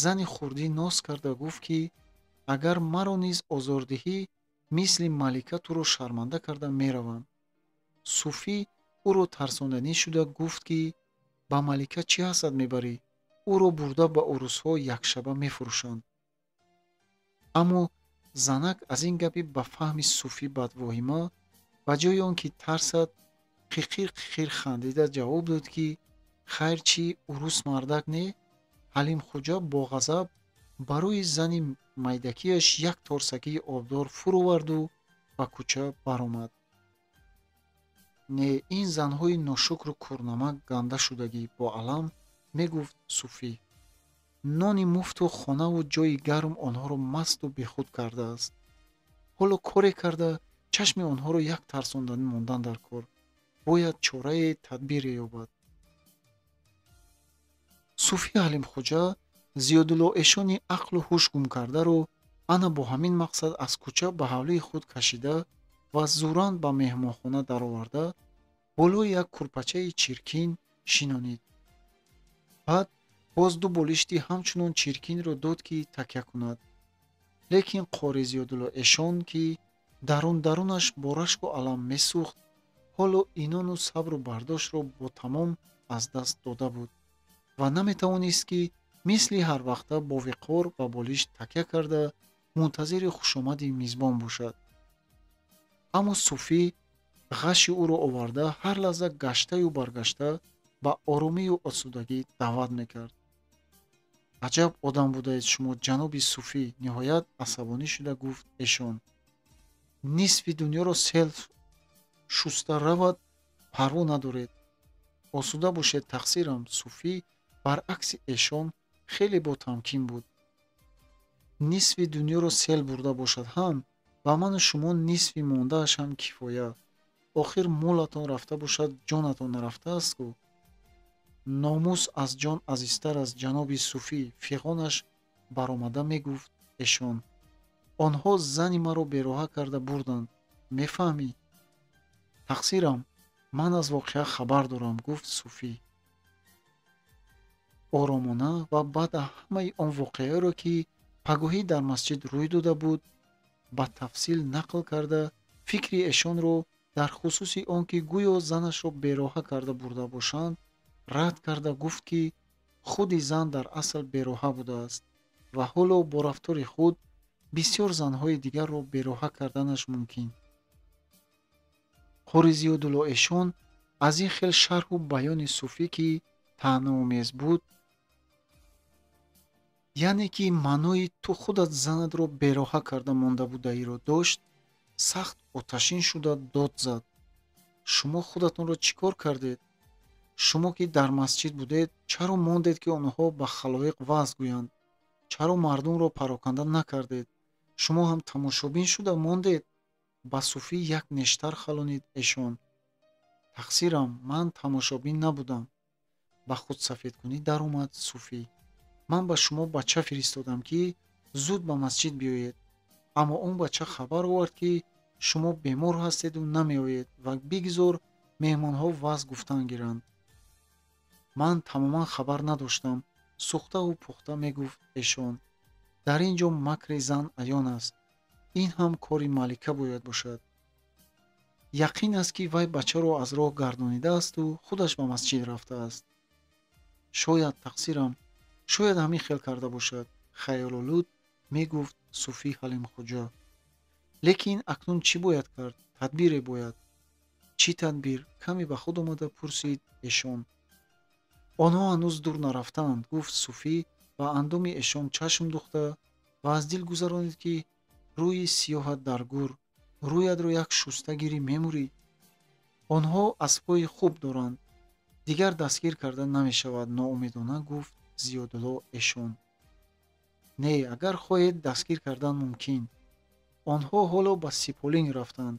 Speaker 1: зани хурдӣ ноз карда гуфт, ки агар маро низ озор диҳӣ, мисли малика туро шарманда карда меравам. Суфӣ ӯро тарсонданӣ шуда гуфт, ки ба малика чӣ ҳасад мебарӣ? ӯро бурда ба урусҳо якшаба мефурӯшанд. аммо занак аз ин гапи ба фаҳми Суфӣ бадвоҳима, ба ҷои он ки тарсад, қиқир хандида ҷавоб дод, ки хайр чӣ, урус мардак не? Ҳалимхоҷа бо ғазаб барои зани майдакиаш як торсакии обдор фуроварду ба кӯча баромад. не ин занҳои ношукру курнамак ганда шудагӣ бо алам, мегуфт Суфӣ. нони муфту хонаву ҷойи гарм онҳоро масту бехуд кардааст. ҳоло коре карда чашми онҳоро як тарсонданӣ мондан дар кор. бояд чорае тадбире ёбад. Суфӣ Ҳалимхоҷа Зиёдулло Эшони ақлу ҳуш гум кардаро ана бо ҳамин мақсад аз кӯча ба ҳавлии худ кашида ва зуранд ба меҳмонхона дароварда, болои як курпачаи чиркин шинонид. баъд боз ду болишти ҳамчунон чиркинро дод, ки такя кунад. лекин қори Зиёдулло Эшон, ки дарунаш бо рашку алам месӯхт, ҳоло инону сабру бардоштро бо тамом аз даст дода буд ва наметавонист, ки мисли ҳарвақта бо виқор ба болиш такя карда мунтазири хушомади мизбон бошад. аммо Суфӣ ғаши ӯро оварда ҳар лаҳза гаштаю баргашта ба оромию осудагӣ даъват мекард. аҷаб одам будаед шумо, ҷаноби Суфӣ, ниҳоят асабонӣ шуда гуфт Эшон. нисфи дунёро сел шуста равад, парво надоред. осуда бошед тақсирам. Суфӣ баръакси Эшон хеле ботамкин буд. нисфи дунёро сел бурда бошад ҳам, ба ману шумо нисфи мондааш ҳам кифоя. охир молатон рафта бошад, ҷонатон нарафтааст гӯ. номус аз ҷон азизтар аст ҷаноби Суфӣ, фиғонаш баромада мегуфт эшон. онҳо зани маро бероҳа карда бурданд. мефаҳмӣ? тақсирам, ман аз воқеа хабар дорам, гуфт Суфӣ. оромона ва баъд ҳамаи он воқеаҳоро, ки пагоҳӣ дар масҷид рӯй дода буд, ба тафсил нақл карда, фикри эшонро дар хусуси он ки гӯё занашро бероҳа карда бурда бошанд, рад карда гуфт, ки худи зан дар асл бероҳа будааст ва ҳоло бо рафтори худ бисёр занҳои дигарро бероҳа карданаш мумкин. қори Зиёдулло эшон аз ин хел шарҳу баёни Суфӣ, ки таънаомез буд, яъне ки маънои ту худат занатро бероҳа карда монда будаиро дошт, сахт оташин шуда дод зад. шумо худатонро чӣ кор кардед? шумо ки дар масҷид будед, чаро мондед ки онҳо ба халоиқ ваъз гӯянд? чаро мардумро пароканда накардед? шумо ҳам тамошобин шуда мондед? ба Суфӣ як нештар халонид эшон. тақсирам, ман тамошобин набудам. ба худсафедкунӣ даромад Суфӣ. ман ба шумо бача фиристодам, ки зуд ба масҷид биёед. аммо он бача хабар овард, ки шумо бемор ҳастеду намеоед ва бигзор меҳмонҳо ваъз гуфтан гиранд. ман тамоман хабар надоштам, сӯхтаву пухта мегуфт эшон. дар ин ҷо макри зан аён аст. ин ҳам кори малика бояд бошад. яқин аст, ки вай бачаро аз роҳ гардонидаасту худаш ба масҷид рафтааст. шояд тақсирам, шояд ҳамин хел карда бошад, хаёлолуд мегуфт Суфӣ Ҳалимхоҷа. лекин акнун чӣ бояд кард? тадбире бояд. чӣ тадбир? каме ба худ омада пурсид эшон. онҳо ҳанӯз дур нарафтаанд, гуфт Суфӣ ба андоми эшон чашм духта ва аз дил гузаронид, ки рӯи сиёҳат дар гур, рӯядро як шуста гирӣ мемурӣ. онҳо аспои хуб доранд, дигар дастгир карда намешавад, ноумедона гуфт Зиёдулло эшон. не, агар хоҳед дастгир кардан мумкин. онҳо ҳоло ба Сиполинг рафтанд,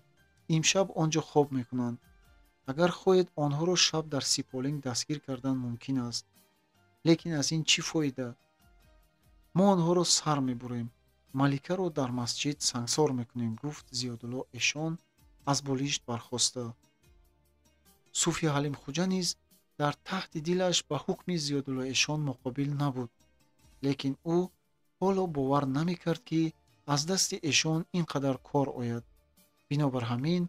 Speaker 1: имшаб он ҷо хоб мекунанд. агар хоҳед онҳоро шаб дар Сиполинг дастгир кардан мумкин аст. лекин аз ин чӣ фоида? мо онҳоро сар мебурем, маликаро дар масҷид сангсор мекунем, гуфт Зиёдулло эшон аз болишт бархоста. Суфӣ Ҳалимхоҷа низ дар таҳти дилаш ба ҳукми Зиёдулло эшон муқобил набуд, лекин ӯ ҳоло бовар намекард, ки аз дасти эшон ин қадар кор ояд. бинобар ҳамин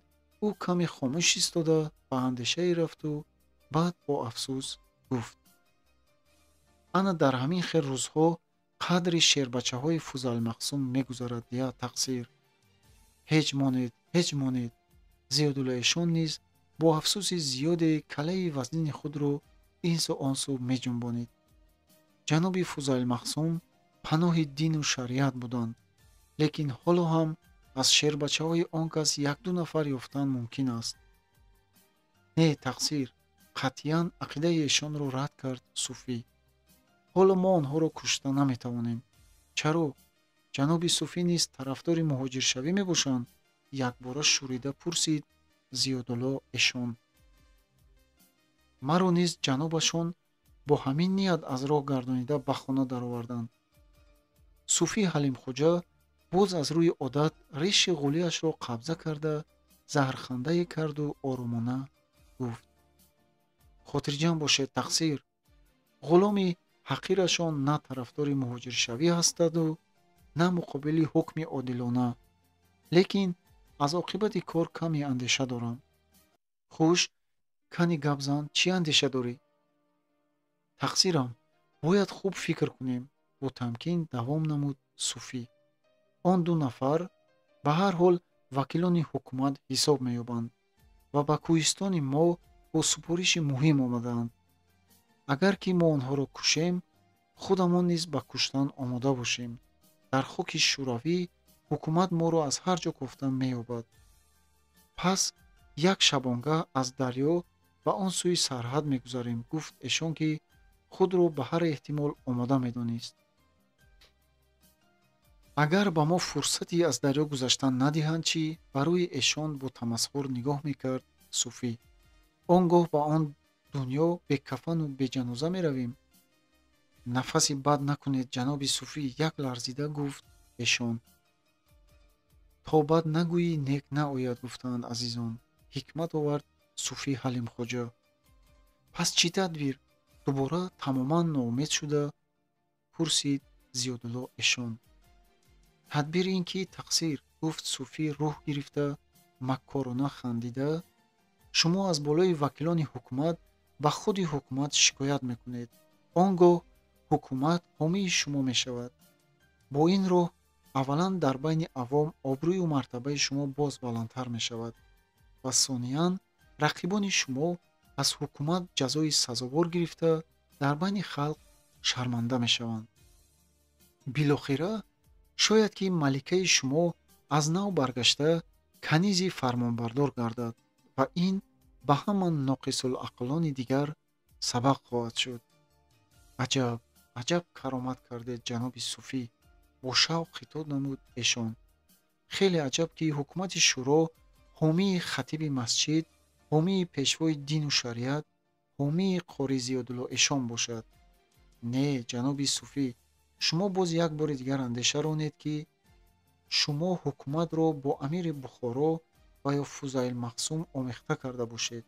Speaker 1: ӯ каме хомӯш истода ба андешае рафту баъд бо афсӯс гуфт: ана дар ҳамин хел рӯзҳо қадри шербачаҳои Фузалмахсум мегузарад, я тақсир. ҳеҷ монед. Зиёдулло эшон низ бо афсӯси зиёде калаи вазнини худро ин су он су меҷунбонид. ҷаноби Фузалмахсум паноҳи дину шариат буданд, лекин ҳоло ҳам аз шербачаҳои он кас якду нафар ёфтан мумкин аст. не, тақсир. қатъиян ақидаи эшонро рад кард Суфӣ. ҳоло мо онҳоро кушта наметавонем. чаро? ҷаноби Суфӣ низ тарафдори муҳоҷиршавӣ мебошанд? якбора шӯрида пурсид Зиёдулло эшон. маро низ ҷанобашон бо ҳамин ният аз роҳ гардонида ба хона дароварданд. Суфӣ Ҳалимхоҷа боз аз рӯи одат реши ғулияшро қабза карда заҳрхандае карду оромона гуфт: хотирҷам бошед тақсир. ғуломи ҳақирашон на тарафдори муҳоҷиршавӣ ҳастаду на муқобили ҳукми одилона, лекин аз оқибати кор каме андеша дорам. хуш, кани гап зан, чӣ андеша дорӣ? тақсирам, бояд хуб фикр кунем, бо тамкин давом намуд Суфӣ. он ду нафар ба ҳар ҳол вакилони ҳукумат ҳисоб меёбанд ва ба кӯҳистони мо бо супориши муҳим омадаанд. агар ки мо онҳоро кушем, худамон низ ба куштан омода бошем. дар хоки шӯравӣ ҳукумат моро аз ҳар ҷо кофта меёбад. пас як шабонгаҳ аз дарьё ба он сӯи сарҳад мегузарем, гуфт эшон, ки худро ба ҳар эҳтимол омода медонист. агар ба мо фурсати аз дарьё гузаштан надиҳанд чӣ? Ба рӯи эшон бо тамасхур нигоҳ мекард Суфӣ. он гоҳ ба он дунё бекафану беҷаноза меравем? Нафаси бад накунед, ҷаноби суфӣ, як ларзида гуфт эшон. То бад нагӯӣ, нек наояд, гуфтанд азизон, ҳикмат овард суфӣ ҳалимхоҷа. Пас чӣ тадбир? Дубора тамоман ноумед шуда пурсид Зиёдулло эшон. Тадбир ин ки тақсир, гуфт суфӣ рӯҳ гирифта маккорона хандида, шумо аз болои вакилони ҳукумат ба худи ҳукумат шикоят мекунед. Он гоҳ ҳукумат ҳомии шумо мешавад. Бо ин роҳ аввалан дар байни авом обрӯю мартабаи шумо боз баландтар мешавад ва сониян рақибони шумо аз ҳукумат ҷазои сазовор гирифта дар байни халқ шарманда мешаванд. билохира шояд ки маликаи шумо аз нав баргашта канизи фармонбардор гардад ва ин ба ҳама ноқисулақлони дигар сабақ хоҳад шуд. аҷаб, аҷаб каромат кардед, ҷаноби суфӣ, бо шавқ хитоб намуд эшон. хеле аҷаб ки ҳукумати шӯро ҳомии хатиби масҷид, ҳомии пешвои дину шариат, ҳомии қори Зиёдулло эшон бошад. Не, ҷаноби суфӣ, шумо боз як бори дигар андеша ронед ки шумо ҳукуматро бо амири Бухоро ва ё Фузайлмахсум омехта карда бошед.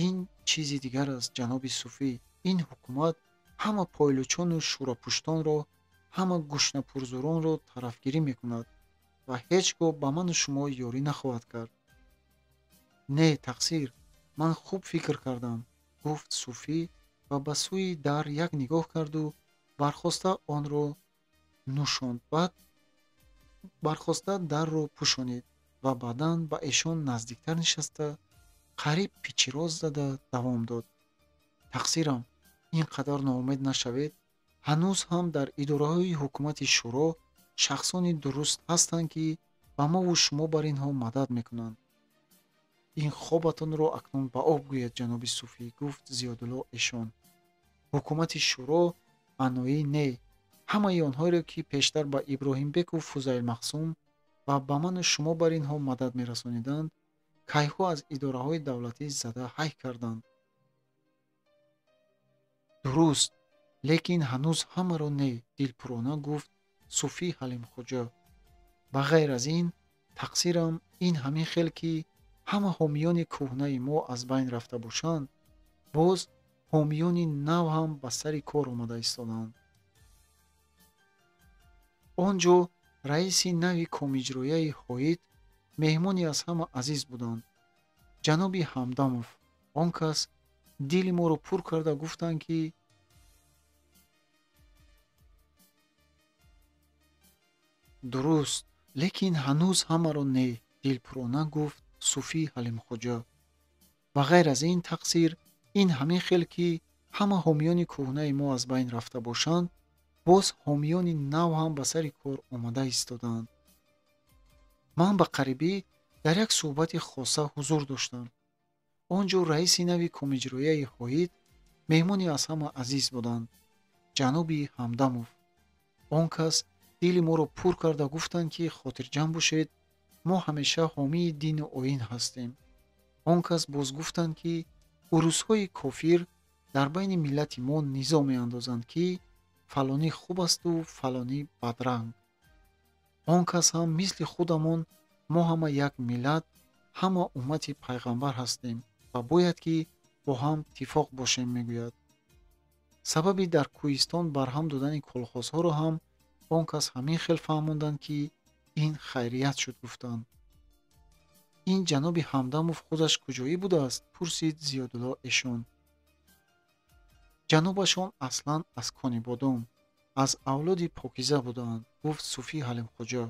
Speaker 1: ин чизи дигар аст, ҷаноби суфӣ. ин ҳукумат ҳама пойлучону шӯрапуштонро, ҳама гӯшнапурзуронро тарафгирӣ мекунад ва ҳеҷ гоҳ ба ману шумо ёрӣ нахоҳад кард. Не, тақсир, ман хуб фикр кардам, гуфт суфӣ ва ба сӯи дар як нигоҳ карду бархоста онро нӯшонд. Баъд бархоста дарро пӯшонид ва баъдан ба эшон наздиктар нишаста қариб пичироз зада давом дод. тақсирам, ин қадар ноумед нашавед. ҳанӯз ҳам дар идораҳои ҳукумати шӯро шахсони дуруст ҳастанд ки ба мову шумо бар инҳо мадад мекунанд. ин хобатонро акнун ба об гӯяд, ҷаноби суфӣ, гуфт Зиёдулло эшон. ҳукумати шӯро маънои не ҳамаи онҳоеро ки пештар ба Иброҳимбеку Фузайлмахсум ва ба ману шумо бар инҳо мадад мерасониданд, кайҳо аз идораҳои давлатӣ зада ҳай карданд. дуруст, лекин ҳанӯз ҳамаро не, дилпурона гуфт суфӣ ҳалимхоҷа. ба ғайр аз ин, тақсирам, ин ҳамин хел ки ҳама ҳомиёни кӯҳнаи мо аз байн рафта бошанд, боз ҳомиёни нав ҳам ба сари кор омада истоданд. он ҷо раиси нави комиҷроияи ҳоид меҳмони аз ҳама азиз буданд. ҷаноби Ҳамдамов, он кас дили моро пур карда гуфтанд ки дуруст, лекин ҳанӯз ҳамаро не, дилпурона гуфт суфӣ ҳалимхоҷа. ва ғайр аз ин, тақсир, ин ҳамин хел ки ҳама ҳомиёни кӯҳнаи мо аз байн рафта бошанд, боз ҳомиёни нав ҳам ба сари кор омада истоданд. ман ба қарибӣ дар як суҳбати хоса ҳузур доштам. он ҷо раиси нави комиҷроияи ҳоид меҳмони аз ҳама азиз буданд. ҷаноби Ҳамдамов, он кас дили моро пур карда гуфтанд ки хотирҷам бошед, мо ҳамеша ҳомии дину оин ҳастем. он кас боз гуфтанд ки урусҳои кофир дар байни миллати мо низоъ меандозанд ки фалонӣ хуб асту фалонӣ бадранг. он кас ҳам мисли худамон мо ҳама як миллат, ҳама уммати пайғамбар ҳастем ва бояд ки бо ҳам тифоқ бошем, мегӯяд. сабаби дар кӯҳистон барҳам додани колхозҳоро ҳам он кас ҳамин хел фаҳмонданд ки ин хайрият шуд, гуфтанд. ин ҷаноби Ҳамдамов худаш куҷоӣ будааст? Пурсид Зиёдулло эшон. ҷанобашон аслан аз кони бодом, аз авлоди покиза буданд, гуфт суфӣ ҳалимхоҷа.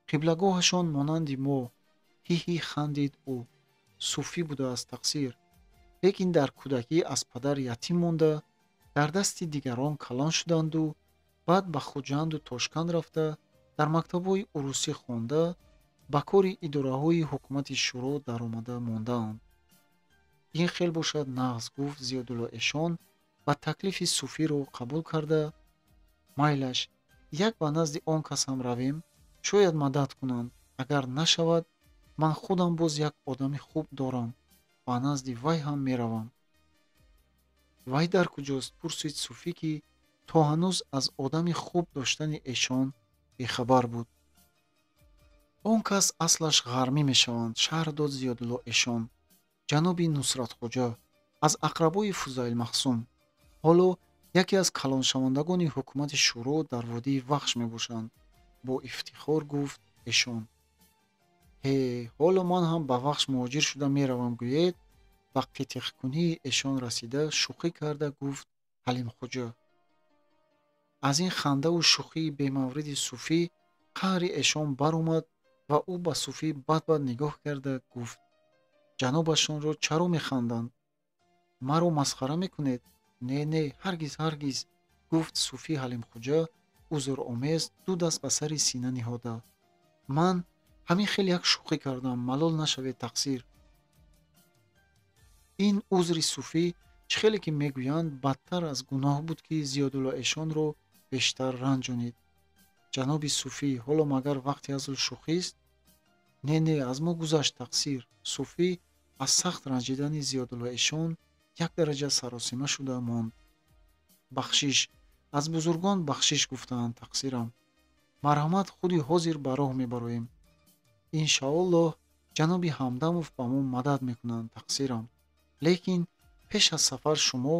Speaker 1: қиблагоҳашон монанди мо, ҳиҳи хандид ӯ. суфӣ будааст тақсир, лекин дар кӯдакӣ аз падар ятим монда, дар дасти дигарон калон шуданду баъд ба Хуҷанду Тошканд рафта, дар мактабҳои урусӣ хонда, ба кори идораҳои ҳукумати шӯро даромада мондаанд. ин хел бошад нағз, гуфт Зиёдулло эшон ва таклифи суфиро қабул карда, майлаш, як ба назди он кас ҳам равем, шояд мадад кунанд. агар нашавад, ман худам боз як одами хуб дорам. ба назди вай ҳам меравам. вай дар куҷост? Пурсид суфӣ, ки то ҳанӯз аз одами хуб доштани эшон бехабар буд. он кас аслаш ғармӣ мешаванд, шарҳ дод Зиёдулло эшон. ҷаноби Нусратхоҷа аз ақрабои Фузайлмахсум. ҳоло яке аз калоншавандагони ҳукумати шӯро дар водии Вахш мебошанд. бо ифтихор гуфт эшон. ҳе, ҳоло ман ҳам ба Вахш муҳоҷир шуда меравам, гӯед. ба қитиқкунии эшон расида шӯхӣ карда гуфт Ҳалимхоҷа. аз ин хандаву шӯхии бемавриди суфӣ қаҳри эшон баромад ва ӯ ба суфӣ бад-бад нигоҳ карда гуфт: ҷанобашонро чаро механданд? маро масхара мекунед? Не, не, ҳаргиз, ҳаргиз, гуфт суфӣ Ҳалимхоҷа узуромез, ду даст ба сари сина ниҳода. ман ҳамин хел як шӯхӣ кардам, малол нашавед тақсир. ин узри суфӣ чӣ хеле ки мегӯянд бадтар аз гуноҳ буд, ки Зиёдулло эшонро бештар ранҷонид. ҷаноби суфӣ, ҳоло магар вақти ҳазл шӯхист? Не, не, аз мо гузашт тақсир. суфӣ аз сахт ранҷидани Зиёдулло эшон як дараҷа саросима шуда монд. бахшиш, аз бузургон бахшиш гуфтаанд, тақсирам. марҳамат, худи ҳозир ба роҳ мебароем. иншоаллоҳ ҷаноби Ҳамдамов ба мо мадад мекунанд, тақсирам. лекин пеш аз сафар шумо.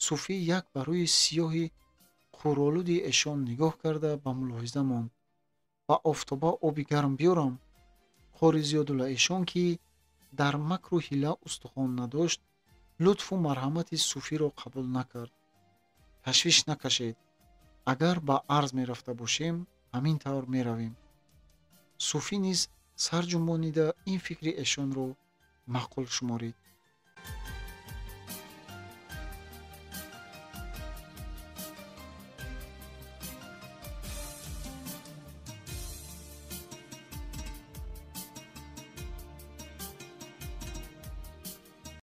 Speaker 1: суфӣ як ба рӯи сиёҳи қуролуди эшон нигоҳ карда ба мулоҳиза монд. ба офтоба оби гарм биёрам? қори Зиёдулло эшон, ки дар макру ҳила устухон надошт, лутфу марҳамати суфиро қабул накард. ташвиш накашед, агар ба арз мерафта бошем, ҳамин тавр меравем. суфӣ низ сар ҷунбонида ин фикри эшонро маъқул шуморид.